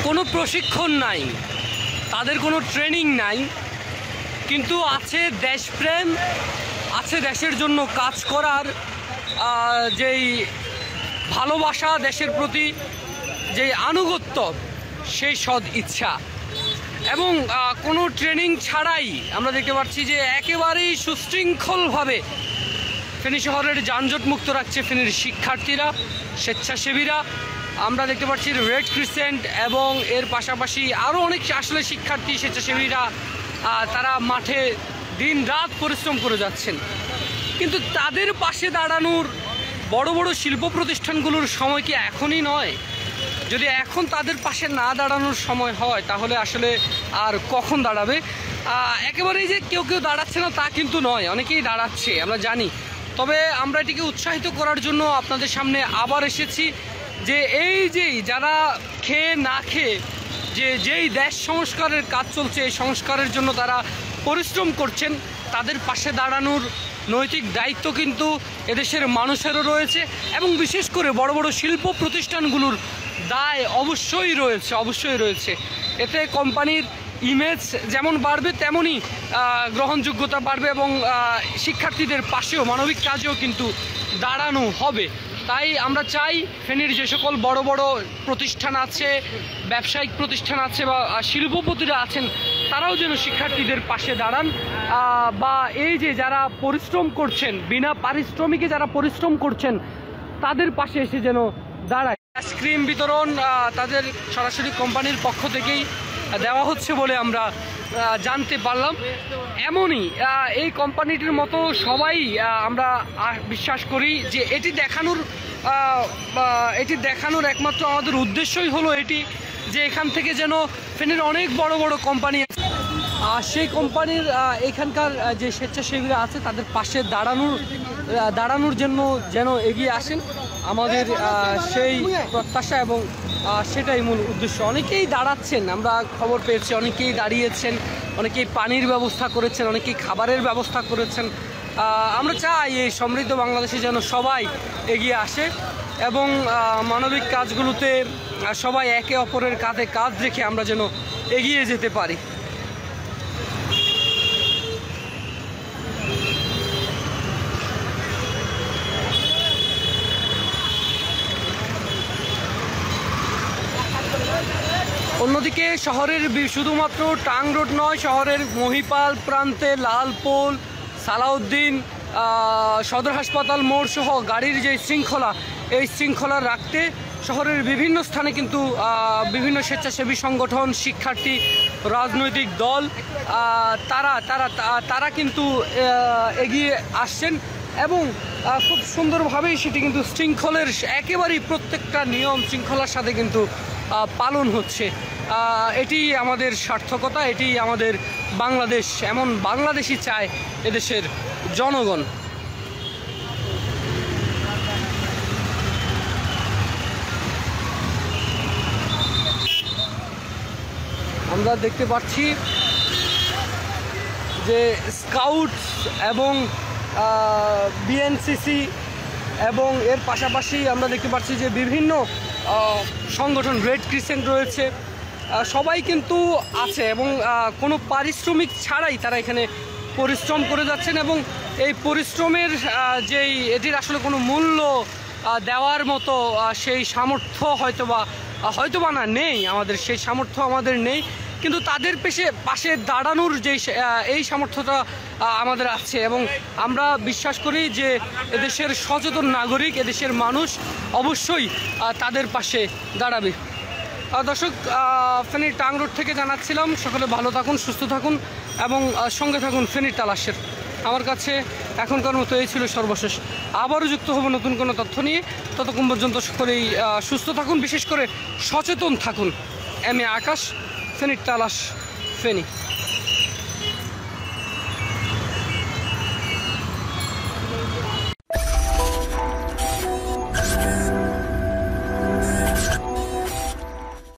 কোনো প্রশিক্ষণ নাই, তাদের কোনো ট্রেনিং নাই, কিন্তু আছে দেশপ্রেম, আছে দেশের জন্য কাজ করার যেই ভালোবাসা, দেশের প্রতি যেই আনুগত্য, সেই সদ ইচ্ছা। এবং কোনো ট্রেনিং ছাড়াই আমরা দেখতে পাচ্ছি যে একেবারেই সুশৃঙ্খলভাবে ফেনী শহরের যানজট মুক্ত রাখছে ফেনীর শিক্ষার্থীরা, স্বেচ্ছাসেবীরা। আমরা দেখতে পাচ্ছি রেড ক্রিসেন্ট এবং এর পাশাপাশি আরও অনেক আসলে শিক্ষার্থী, স্বেচ্ছাসেবীরা তারা মাঠে দিন রাত পরিশ্রম করে যাচ্ছেন। কিন্তু তাদের পাশে দাঁড়ানোর বড় বড় শিল্প প্রতিষ্ঠানগুলোর সময় কি এখনই নয়? যদি এখন তাদের পাশে না দাঁড়ানোর সময় হয় তাহলে আসলে আর কখন দাঁড়াবে? একেবারেই যে কেউ কেউ দাঁড়াচ্ছে না তা কিন্তু নয়, অনেকেই দাঁড়াচ্ছে, আমরা জানি। তবে আমরা এটিকে উৎসাহিত করার জন্য আপনাদের সামনে আবার এসেছি যে এই যেই যারা খেয়ে না খেয়ে যেই দেশ সংস্কারের কাজ চলছে, এই সংস্কারের জন্য তারা পরিশ্রম করছেন, তাদের পাশে দাঁড়ানোর নৈতিক দায়িত্ব কিন্তু এদেশের মানুষেরও রয়েছে। এবং বিশেষ করে বড় বড় শিল্প প্রতিষ্ঠানগুলোর দায় অবশ্যই রয়েছে। এতে কোম্পানির ইমেজ যেমন বাড়বে তেমনই গ্রহণযোগ্যতা বাড়বে এবং শিক্ষার্থীদের পাশেও মানবিক কাজেও কিন্তু দাঁড়ানো হবে। তাই আমরা চাই ফেনীর যে সকল বড় বড় প্রতিষ্ঠান আছে, ব্যবসায়িক প্রতিষ্ঠান আছে বা শিল্পপতিরা আছেন, তারাও যেন শিক্ষার্থীদের পাশে দাঁড়ান, বা এই যে যারা পরিশ্রম করছেন, বিনা পারিশ্রমিকে যারা পরিশ্রম করছেন, তাদের পাশে এসে যেন দাঁড়ায়। আইসক্রিম বিতরণ তাদের সরাসরি কোম্পানির পক্ষ থেকেই দেওয়া হচ্ছে বলে আমরা জানতে পারলাম। এমনই এই কোম্পানিটির মতো সবাই আমরা বিশ্বাস করি যে এটি দেখানোর একমাত্র আমাদের উদ্দেশ্যই হলো এটি যে এখান থেকে যেন ফেনীর অনেক বড় বড় কোম্পানি আছে, সেই কোম্পানির এখানকার যে স্বেচ্ছাসেবীরা আছে তাদের পাশে দাঁড়ানোর জন্য যেন এগিয়ে আসেন, আমাদের সেই প্রত্যাশা এবং সেটাই মূল উদ্দেশ্য। অনেকেই দাঁড়াচ্ছেন, আমরা খবর পেয়েছি, অনেকেই দাঁড়িয়েছেন, অনেকেই পানির ব্যবস্থা করেছেন, অনেকেই খাবারের ব্যবস্থা করেছেন। আমরা চাই এই সমৃদ্ধ বাংলাদেশে যেন সবাই এগিয়ে আসে এবং মানবিক কাজগুলোতে সবাই একে অপরের কাঁধে কাঁধ রেখে আমরা যেন এগিয়ে যেতে পারি। অন্যদিকে শহরের শুধুমাত্র টাং রোড নয়, শহরের মহিপাল প্রান্তে লালপোল, সালাউদ্দিন, সদর হাসপাতাল মোড় সহ গাড়ির যে শৃঙ্খলা, এই শৃঙ্খলা রাখতে শহরের বিভিন্ন স্থানে কিন্তু বিভিন্ন স্বেচ্ছাসেবী সংগঠন, শিক্ষার্থী, রাজনৈতিক দল তারা কিন্তু এগিয়ে আসছেন এবং খুব সুন্দরভাবেই সেটি কিন্তু শৃঙ্খলের একেবারেই প্রত্যেকটা নিয়ম শৃঙ্খলার সাথে কিন্তু পালন হচ্ছে। এটি আমাদের সার্থকতা, এটি আমাদের বাংলাদেশ, এমন বাংলাদেশই চায় এদেশের জনগণ। আমরা দেখতে পাচ্ছি যে স্কাউটস এবং বিএনসিসি এবং এর পাশাপাশি আমরা দেখতে পাচ্ছি যে বিভিন্ন সংগঠন, রেড ক্রিসেন্ট রয়েছে, সবাই কিন্তু আছে এবং কোনো পারিশ্রমিক ছাড়াই তারা এখানে পরিশ্রম করে যাচ্ছেন এবং এই পরিশ্রমের এটির আসলে কোনো মূল্য দেওয়ার মতো সেই সামর্থ্য হয়তোবা না নেই, আমাদের সেই সামর্থ্য আমাদের নেই, কিন্তু তাদের পাশে দাঁড়ানোর এই সামর্থ্যটা আমাদের আছে এবং আমরা বিশ্বাস করি যে এদেশের সচেতন নাগরিক, এদেশের মানুষ অবশ্যই তাদের পাশে দাঁড়াবে। দর্শক, ফেনীর টাং রোড থেকে জানাচ্ছিলাম, সকলে ভালো থাকুন, সুস্থ থাকুন এবং সঙ্গে থাকুন ফেনীর তালাশের। আমার কাছে এখনকার মতো এই ছিল সর্বশেষ। আবারও যুক্ত হব নতুন কোনো তথ্য নিয়ে, ততক্ষণ পর্যন্ত সকলেই সুস্থ থাকুন, বিশেষ করে সচেতন থাকুন। এম এ আকাশ, ফেনীর তালাশ, ফেনী।